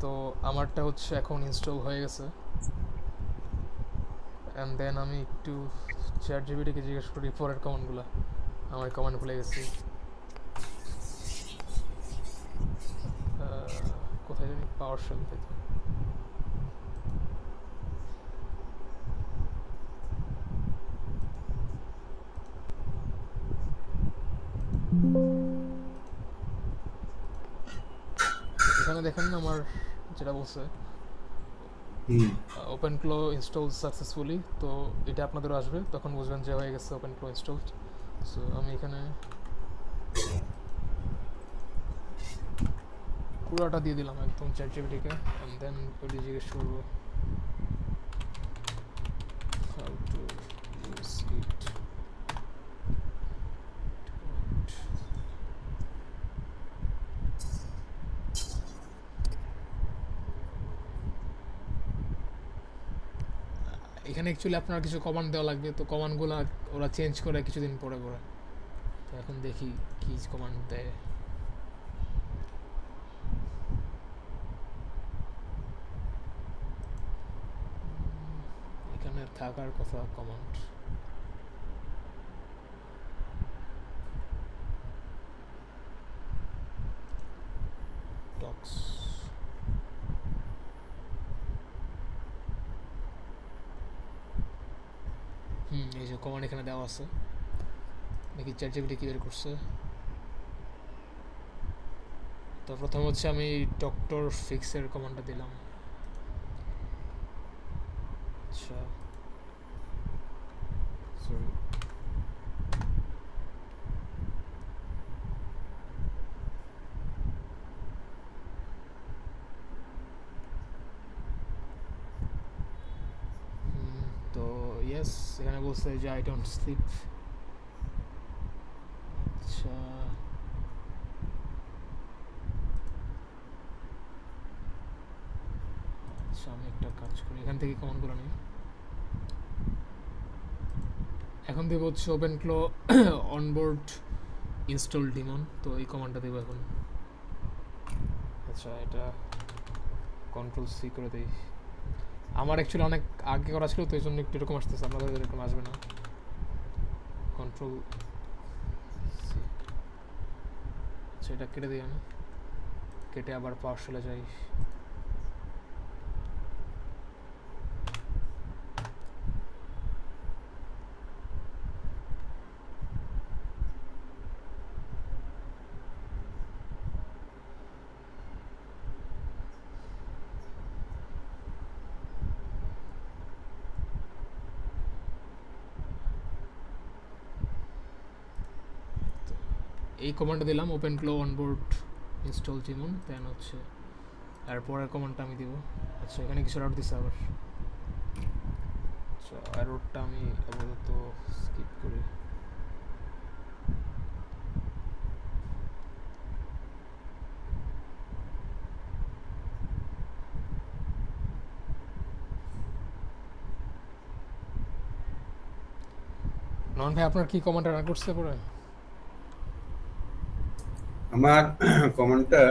তো আমারটা হচ্ছে এখন ইনস্টল হয়ে গেছে। অ্যান্ড দেন আমি একটু চ্যাট জিপিটিকে জিজ্ঞেস করি পরের কমান্ডগুলো। আমার কমান্ড ভুলে গেছি। কোথায় জানি, পাওয়ার শেল, তাই তো। এখানে দেখেন না আমার যেটা বলছে, হুম। ওপেন ক্লো ইনস্টল সাকসেসফুলি। তো এটা আপনাদেরও আসবে, তখন বুঝবেন যে হয়ে গেছে ওপেন ক্লো ইনস্টলড। সো আমি এখানে পুরোটা দিয়ে দিলাম একদম চ্যাট জিপিটিকে। অ্যান্ড দেন ওটি জিজ্ঞেস করবো হাউ টু ইউজ ইট। এখানে অ্যাকচুয়ালি আপনার কিছু কমান্ড দেওয়া লাগবে, তো কমান্ডগুলো ওরা চেঞ্জ করে কিছুদিন পরে পরে। তো এখন দেখি কি কমান্ড দেয়। এখানে থাকার কথা কমান্ড টক্স। এই যে কমান্ড এখানে দেওয়া আছে, দেখি চ্যাট জিপিটি কি বের করছে। তো প্রথম হচ্ছে আমি ডক্টর ফিক্সের কমান্ডটা দিলাম। আচ্ছা, সরি। তো ইয়েস, এখানে বলছে যে আই ডোন্ট স্লিপ। আচ্ছা, আচ্ছা আমি একটা কাজ করি, এখান থেকে কমান্ডগুলো নিই। এখন দেবো হচ্ছে OpenClaw onboard install Demon. তো এই কমান্ডটা দেবো এখন। আচ্ছা, এটা কন্ট্রোল সি করে দিই। আমার অ্যাকচুয়ালি অনেক আগে করা ছিল, তো এই জন্য একটু এরকম আসতেছে, আপনাদের এরকম আসবে না। Control C. আচ্ছা, এটা কেটে দিই আমি, কেটে আবার পাওয়ার শেলে যাই। এই কমান্ডটা দিলাম, ওপেন ক্লো অনবোর্ড ইনস্টল জিমন। দেন হচ্ছে আর পরের কমান্ডটা আমি দিব। আচ্ছা, এখানে কিছু এরর দিছে আবার। আচ্ছা, এররটা আমি আপাতত স্কিপ করি। নন ভাই, আপনার কি কমান্ড রান করছে পরে? আমার কমান্ডটা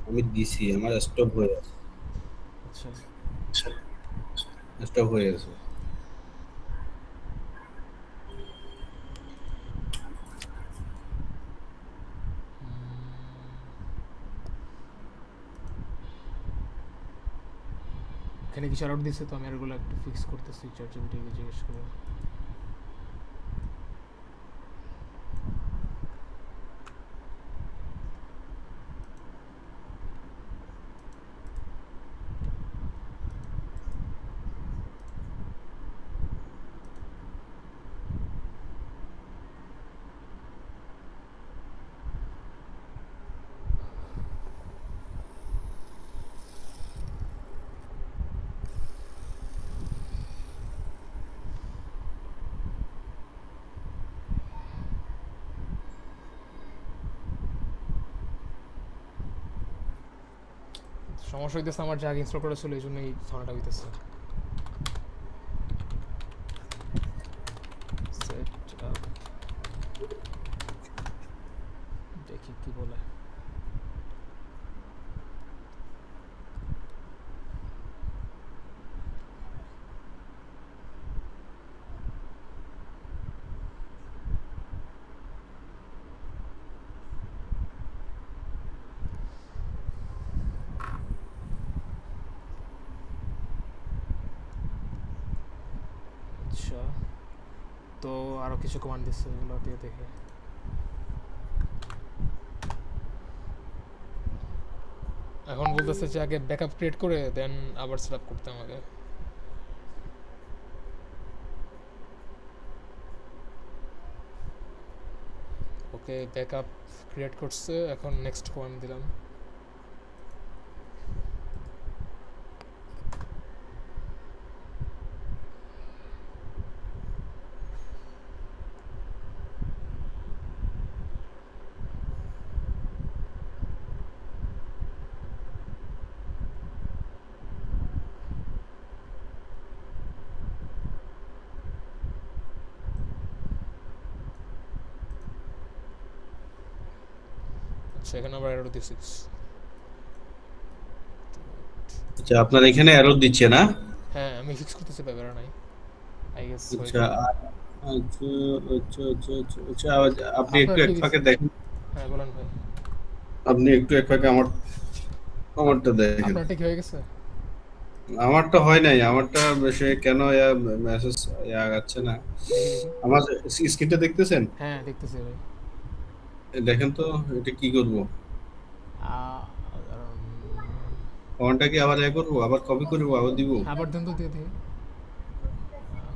আমি দিছি, আমার স্টপ হয়ে আছে। আচ্ছা, স্টপ হয়ে আছে। এখানে কিছু এরর দিছে, তো আমি এরগুলো একটু ফিক্স করতেছি, চ্যাট জিপিটিকে জিজ্ঞেস করে। সমস্যা হইতেছে, আমার যে আগে ইনস্টল করা ছিল, এই জন্য এই ঝামেলাটা হইতেছে। সেট আপ, দেখি কি বলে। তো আরো কিছু কমান্ড দিচ্ছে, এগুলো দিয়ে দেখে। এখন বলতেছে যে আগে ব্যাকআপ ক্রিয়েট করে দেন আবার সেট আপ করতে আমাকে। ওকে, ব্যাকআপ ক্রিয়েট করছে, এখন নেক্সট কমান্ড দিলাম। আচ্ছা, এখানে আবার এরর দিছি। আচ্ছা, আপনার এখানে এরর দিচ্ছে না? হ্যাঁ, আমি ফিক্স করতেছি, ব্যাপার নাই, আই গেস হয়ে আচ্ছা যাবে। আচ্ছা আচ্ছা, আপনি আপনার একটু এক ঠিক আছে? ফাঁকে দেখেন। হ্যাঁ বলেন ভাই। আপনি একটু এক ফাঁকে আমারটা দেখেন। আপনার ঠিক হয়ে গেছে? আমারটা হয় নাই, আমারটা সে কেন মেসেজ আগাচ্ছে না। দেখি দেখি। আমার স্ক্রিনটা দেখতেছেন? হ্যাঁ দেখতেছি ভাই। দেখেন তো, এটা কি করব? ফন্টটা কি আবার করবো, আবার কপি করবো, আবার দিব? আবার দেন তো, দিয়ে দেখি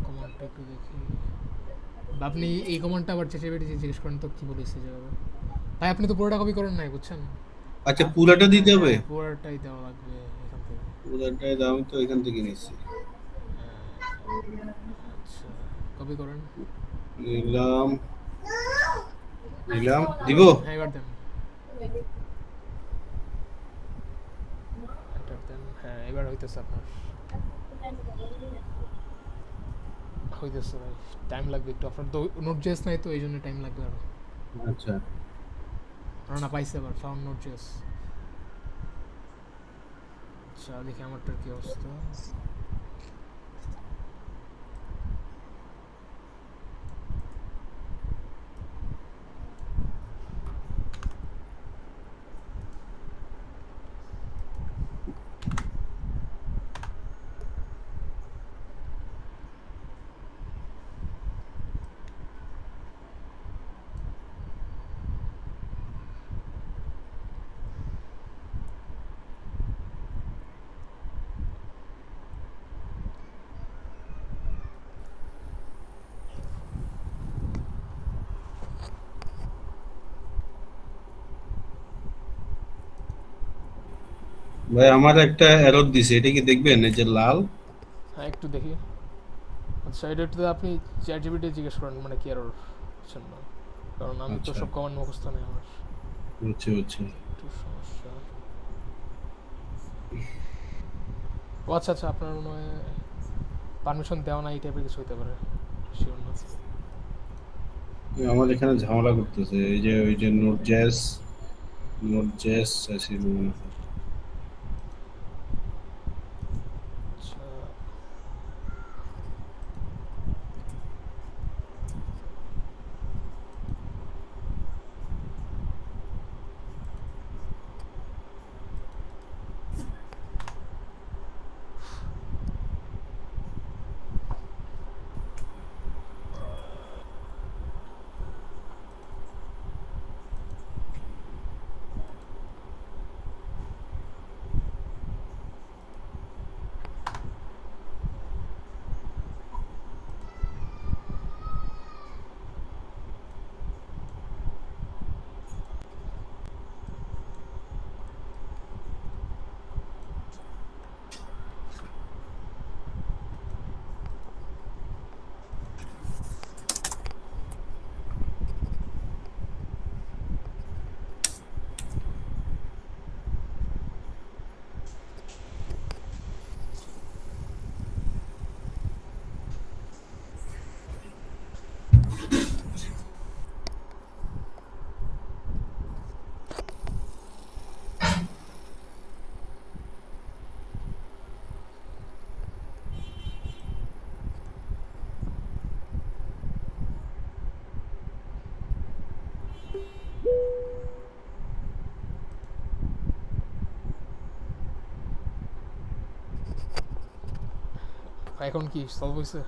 কমান্ডটা একটু দেখি। বা আপনি এই কমান্ডটা আবার চেঁচে বেটে জিজ্ঞেস করেন তো কি বলেছে যাবে। ভাই আপনি তো পুরোটা কপি করেন নাই, বুঝছেন? আচ্ছা, পুরাটা দিতে হবে? হ্যাঁ, পুরোটাই দেওয়া লাগবে এখান থেকে। পুরাটাই দাম তো এখান থেকে নিচ্ছি। আচ্ছা, কপি করেন। নিলাম, নিলাম, দিব? হ্যাঁ এবার দেন, এন্টার দেন। হ্যাঁ এবার হইতেছে আপনার, হইতেছে ভাই। টাইম লাগবে একটু, আপনার তো নোট জেস নাই তো এই জন্য টাইম লাগবে আরো। আচ্ছা, না পাইছে আবার, ফাউন্ড নোট জেস। আচ্ছা দেখি আমারটার কি অবস্থা। ভাই আমার একটা এরর দিছে, এটা কি দেখবেন, এই যে লাল? হ্যাঁ একটু দেখি। আচ্ছা এটা একটু আপনি চ্যাট জিপিটি জিজ্ঞেস করেন, মানে কি এরর বুঝছেন না, কারণ আমি তো আচ্ছা, সব কমান্ড মুখস্থ নেই আমার, বুঝছি বুঝছি। একটু সমস্যা। ও আচ্ছা আচ্ছা, আপনার মনে হয় পারমিশন দেওয়া না, এই টাইপের কিছু হইতে পারে, শিওর না। আমার এখানে ঝামেলা করতেছে, এই যে ওই যে নোট জেস আছে মনে হয়। আচ্ছা এখন কি সলভ হয়েছে?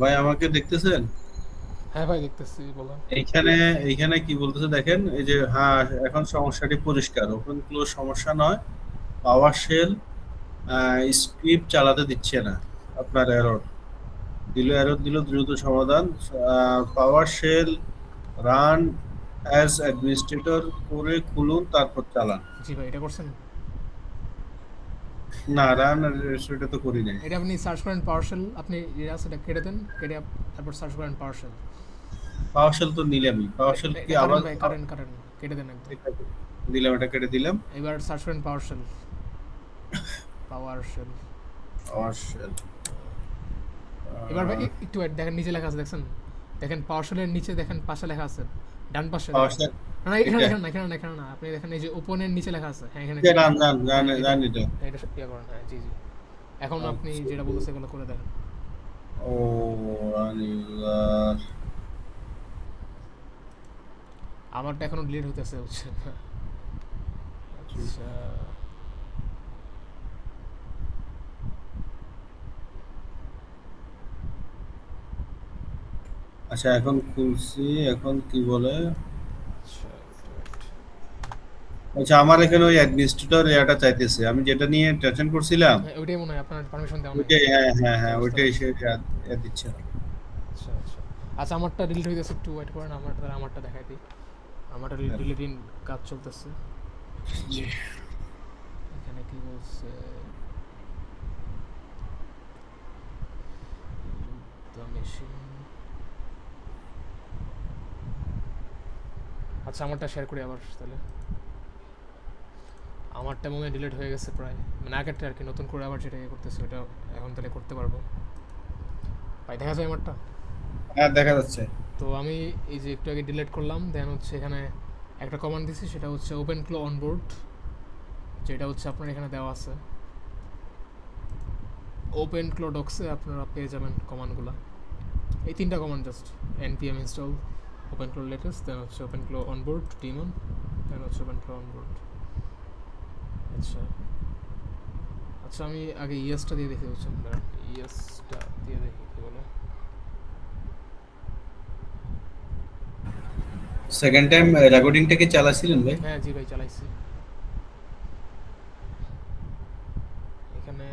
ভাই আমাকে দেখতেছেন? হ্যাঁ ভাই দেখতেছি, বলেন। এইখানে এইখানে কি বলতেছে দেখেন, এই যে হ্যাঁ, এখন সমস্যাটি পরিষ্কার। ওপেন ক্লোজ সমস্যা নয়, পাওয়ার শেল স্ক্রিপ্ট চালাতে দিচ্ছে না। আপনার এরর দিল, দ্রুত সমাধান। পাওয়ার শেল রান অ্যাজ অ্যাডমিনিস্ট্রেটর করে খুলুন, তারপর চালান। জি ভাই, এটা করছেন? না, রান সেটা তো করি নাই। এটা আপনি সার্চ করেন পাওয়ারশেল, আপনি সেটা কেটে দেন, কেটে তারপর সার্চ করেন পাওয়ারশেল। পাওয়ার শেল তো নিলামই, পাওয়ার শেল কি এটা কারেন আবার ভাই, কারেন কারেন, কেটে দেন একদম। দিলাম, এটা কেটে দিলাম। এবার সার্চ করেন পাওয়ারশেল, পাওয়ারশেল। পাওয়ার শেল এবার ভাই একটু wait, দেখেন নিচে লেখা আছে, দেখছেন? দেখেন পাওয়ারশেলের নিচে দেখেন পাশে লেখা আছে, ডান পাশে পাওয়ার দেখেন। শেল না না, এখানে এটা এখানে না, এখানে না, এখানে না, আপনি দেখেন এই যে ওপেনের নিচে লেখা আছে, হ্যাঁ এখানে এটা click রান করেন। রান রান হ্যাঁ এটা, রান এটা। এটা ইয়ে করেন, হ্যাঁ জি জি। এখন আপনি আচ্ছা। যেটা বলতেছে এগুলো করে দেখেন। ও রান ইউজার। আমারটা এখনো ডিলিট হইতেছে, বুঝছেন? আচ্ছা, আচ্ছা এখন খুলছি, এখন কি বলে? আচ্ছা, wait. আচ্ছা আমার এখানে ওই অ্যাডমিনিস্ট্রেটর এটা চাইতেছে, আমি যেটা নিয়ে টেনশন করছিলাম হ্যাঁ ওইটাই মনে হয় আপনার পারমিশন দেওয়া নাই। ওইটাই। হ্যাঁ হ্যাঁ আচ্ছা হ্যাঁ, বুঝতে ওইটাই পারছি। সে দিচ্ছে না। আচ্ছা আচ্ছা। আচ্ছা আমারটা ডিলিট হইতেছে, একটু ওয়েট করেন, আমারটা দেখাই দিই। আমারটা ডিলিটিং কাজ চলতেছে। জি। এখানে কি বলছে, দ্য মেশিন। আচ্ছা আমারটা শেয়ার করি আবার তাহলে। আমারটা মনে হয় ডিলিট হয়ে গেছে প্রায়, মানে আগেরটা আর কি, নতুন করে আবার যেটা করতেছে ওটা এখন তাহলে করতে পারবো। ভাই দেখা যায় আমারটা? হ্যাঁ দেখা যাচ্ছে। তো আমি এই যে একটু আগে ডিলিট করলাম, দেন হচ্ছে এখানে একটা কমান্ড দিছি, সেটা হচ্ছে ওপেন ক্লো অনবোর্ড, যেটা হচ্ছে আপনার এখানে দেওয়া আছে। ওপেন ক্লো ডক্সে আপনারা পেয়ে যাবেন কমান্ডগুলো, এই তিনটা command just: npm install OpenClaw latest, then হচ্ছে OpenClaw onboard daemon, then হচ্ছে ওপেন ক্লো অনবোর্ড। আচ্ছা আচ্ছা, আমি আগে ইএসটা দিয়ে দেখি, বুঝছেন? ইএসটা দিয়ে দেখি কি বলে। সেকেন্ড টাইম রেকর্ডিংটা কি চালাছিলেন ভাই? হ্যাঁ জি ভাই, চালাইছি। এখানে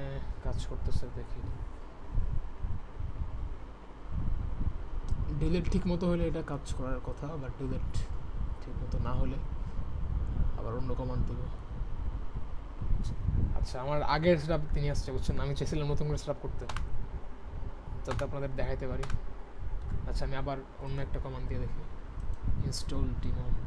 কাজ করতেছে দেখি। ডিলেট ঠিক মতো হলে এটা কাজ করার কথা, বাট ডিলেট ঠিক মতো না হলে আবার অন্য কমান্ড দিব। আচ্ছা আমার আগের সেটআপ তিনি আসছে, বুঝছেন? আমি চেয়েছিলাম নতুন করে সেটআপ করতে, যাতে আপনাদের দেখাইতে পারি। আচ্ছা আমি আবার অন্য একটা কমান্ড দিয়ে দেখি, ইনস্টল ডিমন্ট।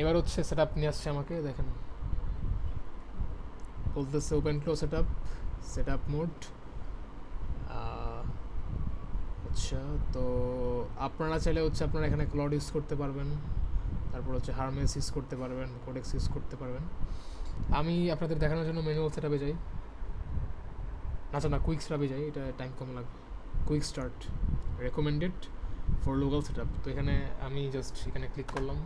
এবার হচ্ছে সেটআপ নিয়ে আসছে আমাকে, দেখেন বলতেছে ওপেন ক্লো সেটআপ, সেটআপ মোড। আচ্ছা, তো আপনারা চাইলে হচ্ছে আপনারা এখানে ক্লাউড ইউজ করতে পারবেন, তারপর হচ্ছে হারমেস ইউজ করতে পারবেন, কোডেক্স ইউজ করতে পারবেন। আমি আপনাদের দেখানোর জন্য ম্যানুয়াল সেটআপে যাই। আচ্ছা না, কুইক সেটআপে যাই, এটা টাইম কম লাগবে। Quick start recommended for local setup, তো এখানে আমি জাস্ট এখানে ক্লিক করলাম।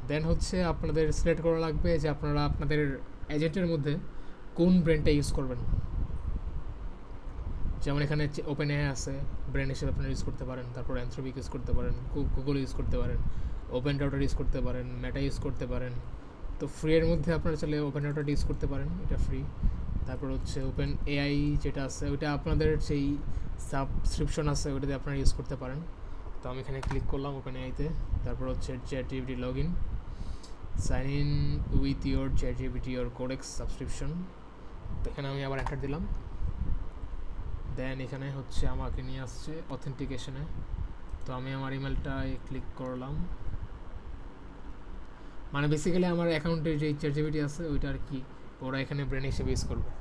দেন হচ্ছে আপনাদের সিলেক্ট করা লাগবে যে আপনারা আপনাদের এজেন্টের মধ্যে কোন ব্র্যান্ডটা ইউজ করবেন। যেমন এখানে ওপেন এআই আছে, ব্র্যান্ড হিসেবে আপনারা ইউজ করতে পারেন, তারপর অ্যানথ্রোপিক ইউজ করতে পারেন, গুগল ইউজ করতে পারেন, ওপেন রাউটার ইউজ করতে পারেন, মেটা ইউজ করতে পারেন। তো ফ্রি এর মধ্যে আপনারা চাইলে ওপেন রাউটার ইউজ করতে পারেন, এটা ফ্রি। তারপর হচ্ছে ওপেন এআই যেটা আছে ওইটা আপনাদের সেই সাবস্ক্রিপশন আছে, ওইটাতে আপনারা ইউজ করতে পারেন। তো আমি এখানে ক্লিক করলাম ওপেন এআইতে, তারপর হচ্ছে ChatGPT log in, sign in with your ChatGPT or Codex subscription. তো এখানে আমি আবার এন্টার দিলাম। দেন এখানে হচ্ছে আমাকে নিয়ে আসছে অথেন্টিকেশনে, তো আমি আমার ইমেলটায় ক্লিক করলাম। মানে বেসিক্যালি আমার অ্যাকাউন্টে যে চ্যাটজিপিটি আছে ওইটা আর কি ওরা এখানে ব্র্যান্ড হিসেবে ইউজ করবে।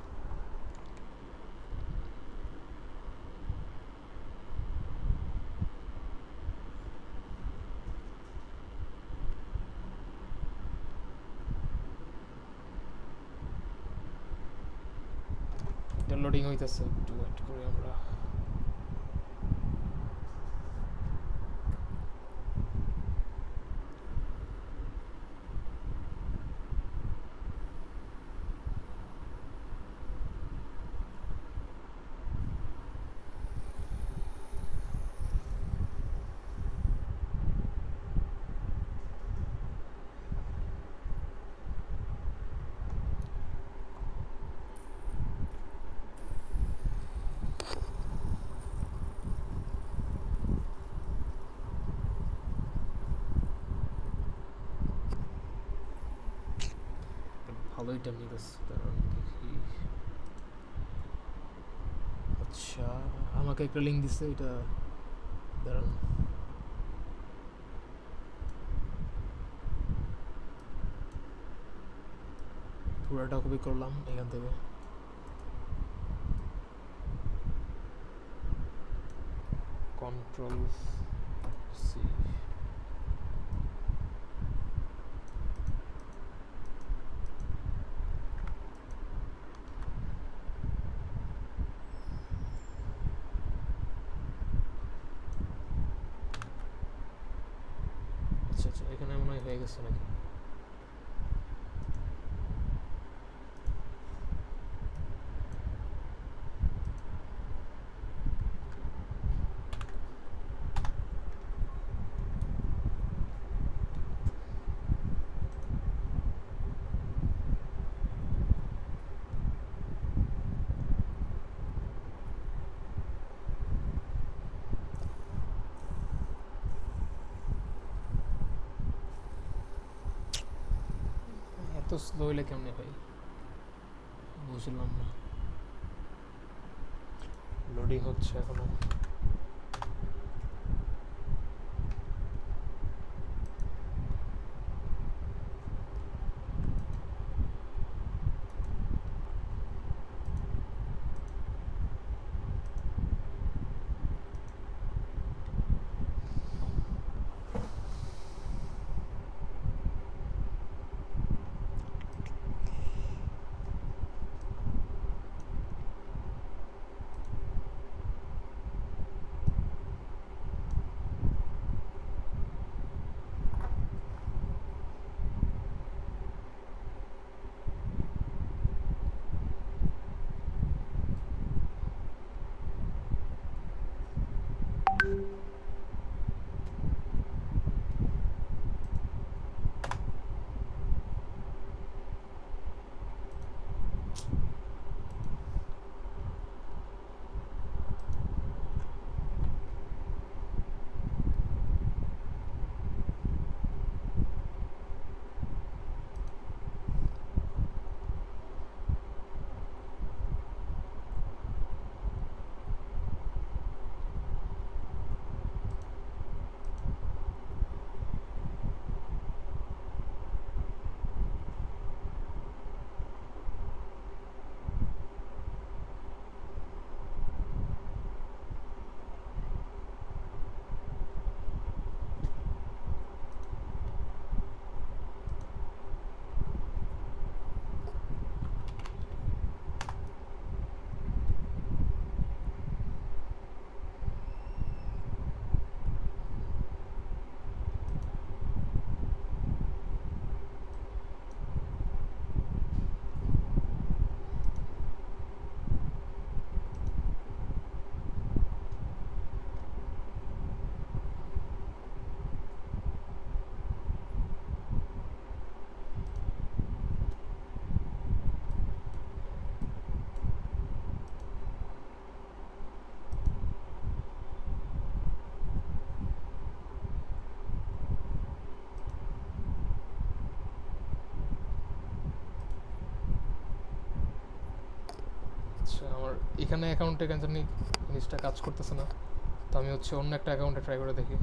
লোডিং হইতেছে, একটু ওয়েট করি আমরা। ভালোই টাইম নিতেছে, কারণ দেখি। আচ্ছা, আমাকে একটা লিঙ্ক দিচ্ছে, এটা দাঁড়ান। পুরোটা কপি করলাম এখান থেকে। Control C. আচ্ছা আচ্ছা, এখানে মনে হয় হয়ে গেছে নাকি? এত স্লো হইলে কেমনে ভাই, বুঝলাম না। লোডিং হচ্ছে এখনো। আচ্ছা, আমার এখানে অ্যাকাউন্টে কেন জানি জিনিসটা কাজ করতেছে না, তো আমি হচ্ছে অন্য একটা অ্যাকাউন্টে ট্রাই করে দেখি।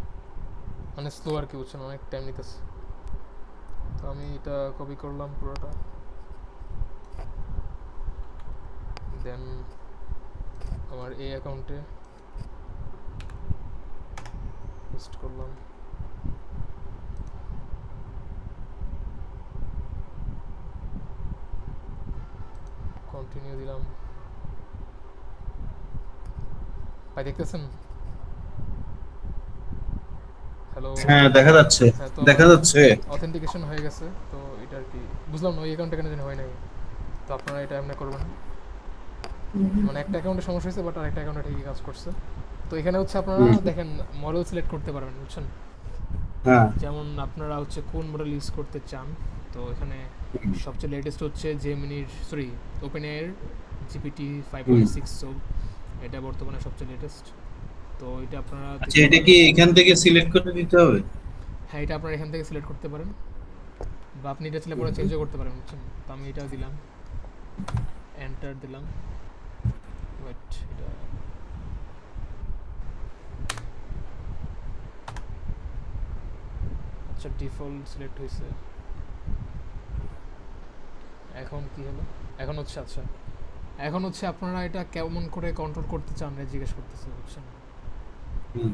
মানে স্লো আর কি, বুঝছেন, অনেক টাইম নিতেছে। তো আমি এটা কপি করলাম পুরোটা, দেন আমার এই অ্যাকাউন্টে পেস্ট করলাম। কন্টিনিউ দিলাম। ভাই দেখতেছেন? হ্যালো। হ্যাঁ দেখা যাচ্ছে, হ্যাঁ, তো দেখা আমার যাচ্ছে। অথেন্টিকেশন হয়ে গেছে, তো এটা আর কি বুঝলাম না ওই অ্যাকাউন্টে কেন যেন হয় নাই। তো আপনারা এটা এমনি করবেন, মানে একটা অ্যাকাউন্টে সমস্যা হয়েছে বাট আরেকটা অ্যাকাউন্টে ঠিকই কাজ করছে। তো এখানে হচ্ছে আপনারা হুম। দেখেন মডেল সিলেক্ট করতে পারবেন, বুঝছেন? হ্যাঁ। যেমন আপনারা হচ্ছে কোন মডেল ইউজ করতে চান। তো এখানে হুম। সবচেয়ে লেটেস্ট হচ্ছে জেমিনির, সরি, ওপেন এর জিপিটি হুম। 5.6, সো এটা বর্তমানে সবচেয়ে লেটেস্ট। তো এটা আপনারা আচ্ছা, দিতে এটা পারেন। কি এখান থেকে সিলেক্ট করে দিতে হবে? হ্যাঁ, এটা আপনারা এখান থেকে সিলেক্ট করতে পারেন, বা আপনি এটা ছেলে পরে হুম। চেঞ্জও করতে পারেন, বুঝছেন? তো আমি এটা দিলাম, এন্টার দিলাম। ওয়েট, এটা আচ্ছা ডিফল্ট সিলেক্ট হয়েছে। এখন কি হলো? এখন হচ্ছে, আচ্ছা এখন হচ্ছে আপনারা এটা কেমন করে কন্ট্রোল করতে চান এটা জিজ্ঞেস করতেছে, বুঝছেন? হুম।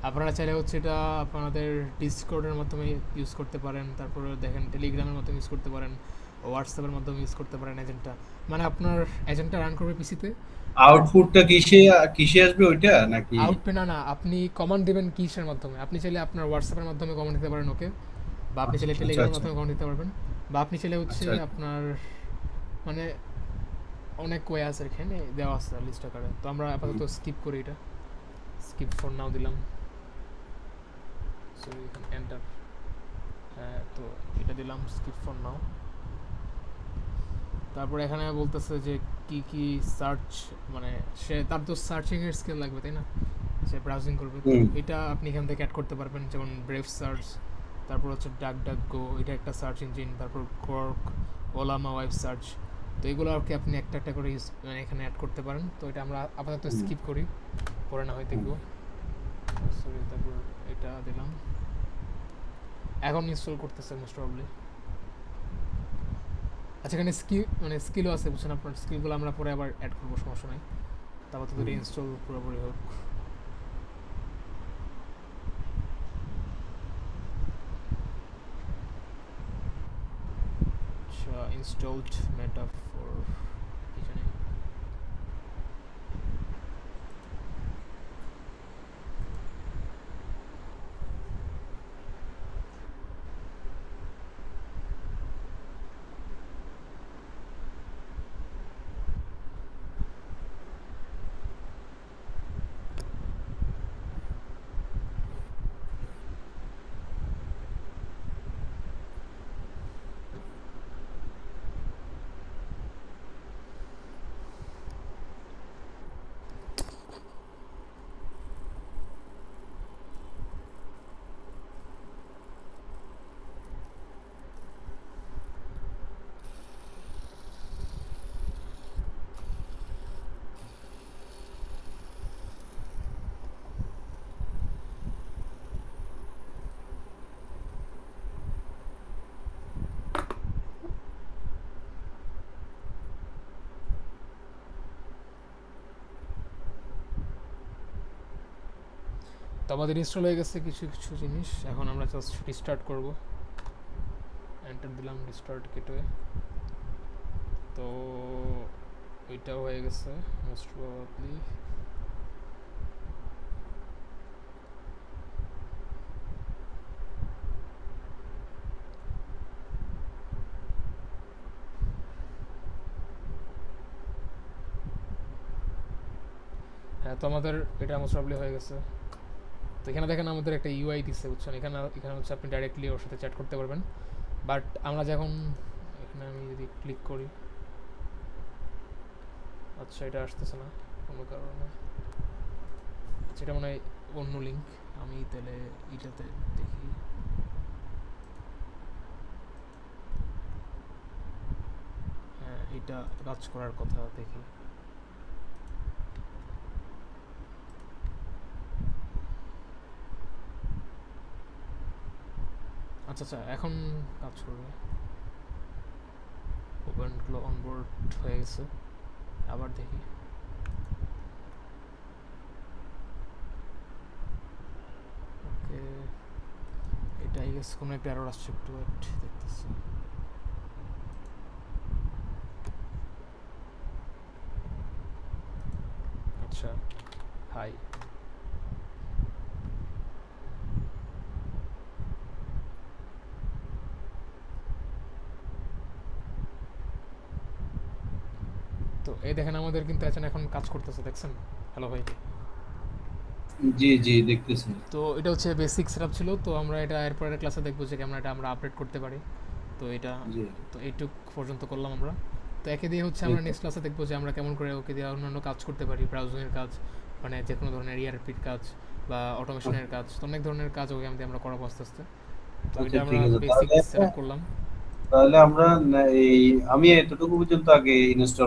আপনারা চাইলে হচ্ছে এটা আপনাদের ডিসকর্ডের মাধ্যমে ইউজ করতে পারেন, তারপরে দেখেন টেলিগ্রামের মাধ্যমে ইউজ করতে পারেন, হোয়াটসঅ্যাপের মাধ্যমে ইউজ করতে পারেন এজেন্টটা। মানে আপনার এজেন্টটা রান করবে পিসিতে। আউটপুটটা কিসে কিসে আসবে ওইটা নাকি? আউটপে না না, আপনি কমান্ড দেবেন কিসের মাধ্যমে? আপনি চাইলে আপনার হোয়াটসঅ্যাপের মাধ্যমে কমান্ড দিতে পারেন ওকে, বা আপনি চাইলে আচ্ছা টেলিগ্রামের আচ্ছা মাধ্যমে কমান্ড দিতে পারবেন, বা আপনি চাইলে হচ্ছে আচ্ছা। আপনার মানে অনেক ওয়ে আছে এখানে দেওয়া আছে লিস্ট আকারে। তো আমরা হুম। আপাতত স্কিপ করি, এটা স্কিপ ফর নাও দিলাম। সরি, এখানে এন্টার। হ্যাঁ, তো এটা দিলাম স্কিপ ফর নাও। তারপরে এখানে বলতেছে যে কি কি সার্চ, মানে সে তার তো সার্চিং এর স্কিল লাগবে তাই না, সে ব্রাউজিং করবে। তো হুম। এটা আপনি এখান থেকে অ্যাড করতে পারবেন, যেমন ব্রেভ সার্চ, তারপর হচ্ছে ডাক ডাক গো, এটা একটা সার্চ ইঞ্জিন, তারপর ক্রক, ওলামা ওয়েব সার্চ। তো এগুলো আর কি আপনি একটা একটা করে ইউজ মানে এখানে অ্যাড করতে পারেন। তো এটা আমরা আপাতত হুম। স্কিপ করি, পরে না হয় হুম। দেখবো। সরি, তারপর এটা দিলাম, এখন ইনস্টল করতেছে মোস্ট প্রবলি। আচ্ছা, এখানে মানে স্কিলও আছে, বুঝছেন? আপনার স্কিলগুলো আমরা পরে আবার অ্যাড করবো, সমস্যা নাই। তারপর তো হুম। ইনস্টল পুরোপুরি হোক। আচ্ছা, ইনস্টলড মেটাফর, কি জানি। তো আমাদের ইনস্টল হয়ে গেছে কিছু কিছু জিনিস, এখন আমরা জাস্ট রিস্টার্ট করব। এন্টার দিলাম, রিস্টার্ট গেটওয়ে। তো ওইটাও হয়ে গেছে মোস্ট প্রবাবলি। হ্যাঁ, তো আমাদের এটা মোস্ট প্রবাবলি হয়ে গেছে। তো এখানে দেখেন আমাদের একটা ইউআই দিচ্ছে, বুঝছেন? এখানে এখানে হচ্ছে আপনি ডাইরেক্টলি ওর সাথে চ্যাট করতে পারবেন। বাট আমরা যখন এখানে আমি যদি ক্লিক করি, আচ্ছা এটা আসতেছে না কোনো কারণে। আচ্ছা, এটা মনে হয় অন্য লিঙ্ক, আমি তাহলে এটাতে দেখি। হ্যাঁ, এটা কাজ করার কথা, দেখি। আচ্ছা আচ্ছা, এখন কাজ করবে। ওপেন ক্লো অনবোর্ড হয়ে গেছে, আবার দেখি। ওকে, এটা আই গেস কোনো একটা এরর আসছে, একটু ওয়েট, দেখতেছি। আচ্ছা হাই। তো এই দেখেন আমাদের কিন্তু এখন কাজ করতেছে, দেখছেন? হ্যালো ভাই। জি জি দেখতেছি। তো এটা হচ্ছে বেসিক সেটআপ ছিল, তো আমরা এটা এরপরের ক্লাসে দেখবো যে কেমন এটা আমরা আপডেট করতে পারি। তো এটা, জি তো এইটুক পর্যন্ত করলাম আমরা। তো একে দিয়ে হচ্ছে এই আমরা তো। নেক্সট ক্লাসে দেখবো যে আমরা কেমন করে ওকে দিয়ে অন্যান্য কাজ করতে পারি, ব্রাউজিংয়ের কাজ, মানে যে কোনো ধরনের ইআরপির কাজ বা অটোমেশনের কাজ, তো অনেক ধরনের কাজ ওকে আমরা করাবো আস্তে আস্তে। তো আচ্ছা এটা আমরা ঠিক আছে, বেসিক তাহলে সেটআপ করলাম। তাহলে আমরা এই আমি এতটুকু পর্যন্ত আগে ইনস্টল